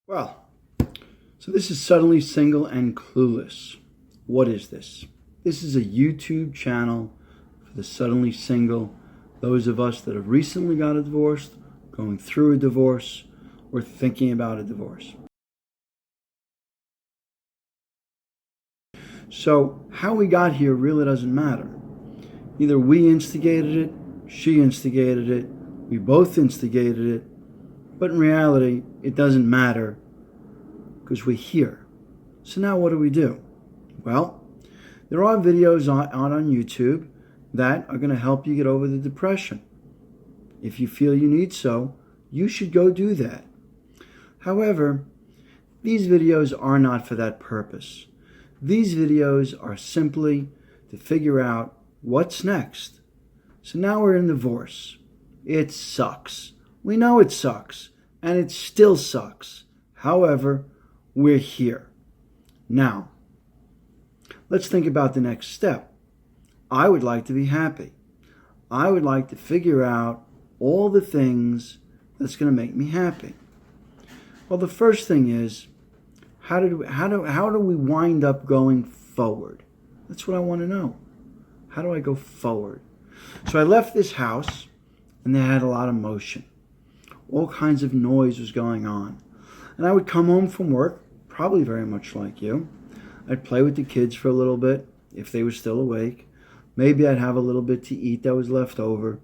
Well, so this is Suddenly Single and Clueless. What is this? This is a YouTube channel for the suddenly single, those of us that have recently got a divorce, going through a divorce, or thinking about a divorce. So how we got here really doesn't matter. Either we instigated it, she instigated it, we both instigated it, but in reality, it doesn't matter because we're here. So now what do? Well, there are videos out on YouTube that are going to help you get over the depression. If you feel you need so, you should go do that. However, these videos are not for that purpose. These videos are simply to figure out what's next. So now we're in divorce. It sucks. We know it sucks, and it still sucks. However, we're here. Now, let's think about the next step. I would like to be happy. I would like to figure out all the things that's going to make me happy. Well, the first thing is, how do we wind up going forward? That's what I want to know. How do I go forward? So I left this house, and they had a lot of motion. All kinds of noise was going on. And I would come home from work, probably very much like you. I'd play with the kids for a little bit, if they were still awake. Maybe I'd have a little bit to eat that was left over.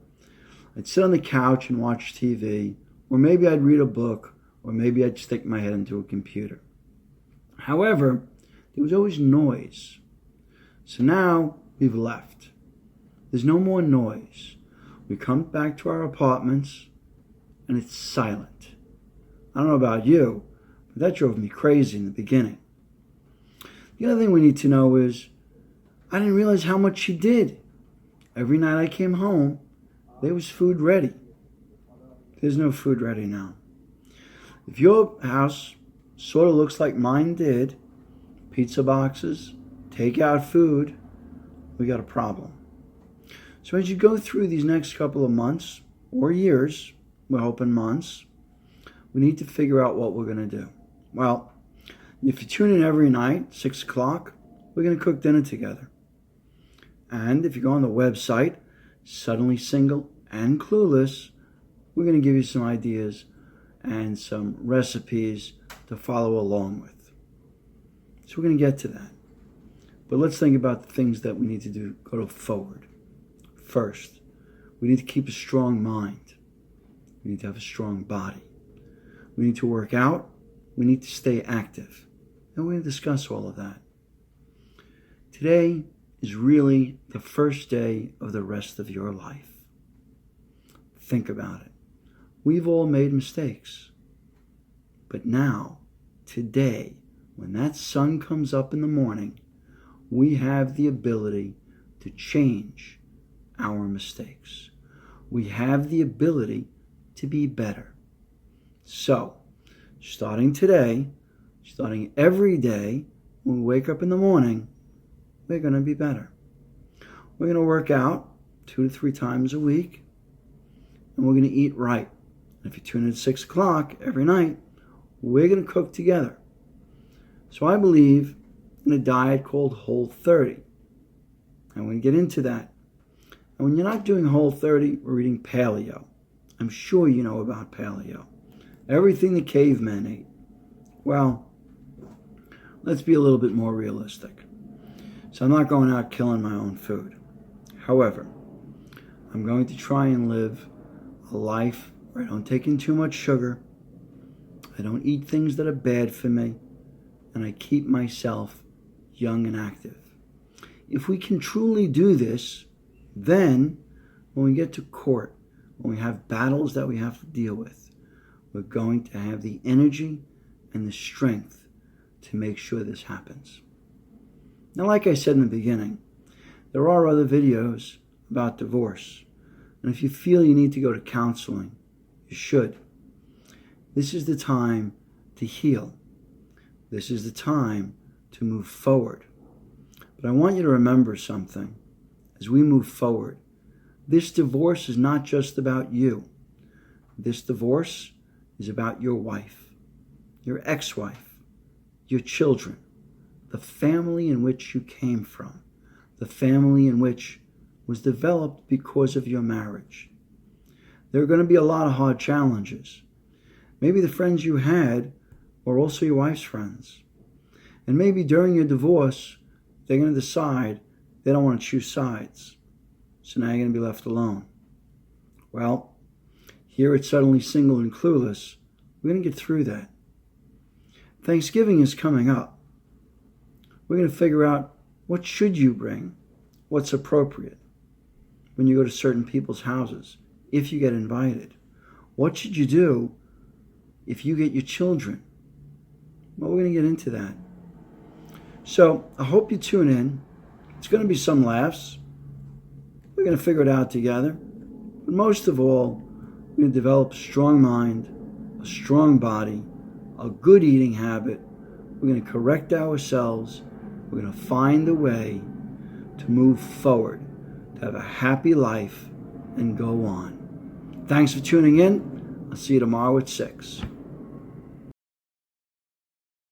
I'd sit on the couch and watch TV, or maybe I'd read a book, or maybe I'd stick my head into a computer. However, there was always noise. So now we've left. There's no more noise. We come back to our apartments, and it's silent. I don't know about you, but that drove me crazy in the beginning. The other thing we need to know is, I didn't realize how much she did. Every night I came home, there was food ready. There's no food ready now. If your house sort of looks like mine did, pizza boxes, takeout food, we got a problem. So as you go through these next couple of months or years, we're hoping months, we need to figure out what we're going to do. Well, if you tune in every night, 6 o'clock, we're going to cook dinner together. And if you go on the website, Suddenly Single and Clueless, we're going to give you some ideas and some recipes to follow along with. So we're going to get to that. But let's think about the things that we need to do go forward. First, we need to keep a strong mind. We need to have a strong body. We need to work out. We need to stay active. And we're going to discuss all of that. Today is really the first day of the rest of your life. Think about it. We've all made mistakes. But now, today, when that sun comes up in the morning, we have the ability to change our mistakes. We have the ability to be better. So, starting today, starting every day, when we wake up in the morning, we're going to be better. We're going to work out 2 to 3 times a week, and we're going to eat right. If you tune in at 6 o'clock every night, we're going to cook together. So I believe in a diet called Whole30. And we're going to get into that. And when you're not doing Whole30, we're eating paleo. I'm sure you know about paleo. Everything the cavemen ate. Well, let's be a little bit more realistic. So I'm not going out killing my own food. However, I'm going to try and live a life where I don't take in too much sugar, I don't eat things that are bad for me, and I keep myself young and active. If we can truly do this, then when we get to court, when we have battles that we have to deal with, we're going to have the energy and the strength to make sure this happens. Now, like I said in the beginning, there are other videos about divorce. And if you feel you need to go to counseling, you should. This is the time to heal. This is the time to move forward. But I want you to remember something. As we move forward, this divorce is not just about you. This divorce is about your wife. your ex-wife, your children, the family in which you came from, the family in which was developed because of your marriage. There are going to be a lot of hard challenges. Maybe the friends you had were also your wife's friends. And maybe during your divorce, they're going to decide they don't want to choose sides. So now you're going to be left alone. Well, here at Suddenly Single and Clueless, we're going to get through that. Thanksgiving is coming up. We're going to figure out what should you bring, what's appropriate when you go to certain people's houses, if you get invited. What should you do if you get your children? Well, we're going to get into that. So I hope you tune in. It's going to be some laughs. We're going to figure it out together. But most of all, we're going to develop a strong mind, a strong body, a good eating habit. We're going to correct ourselves. We're going to find a way to move forward, to have a happy life and go on. Thanks for tuning in. I'll see you tomorrow at 6.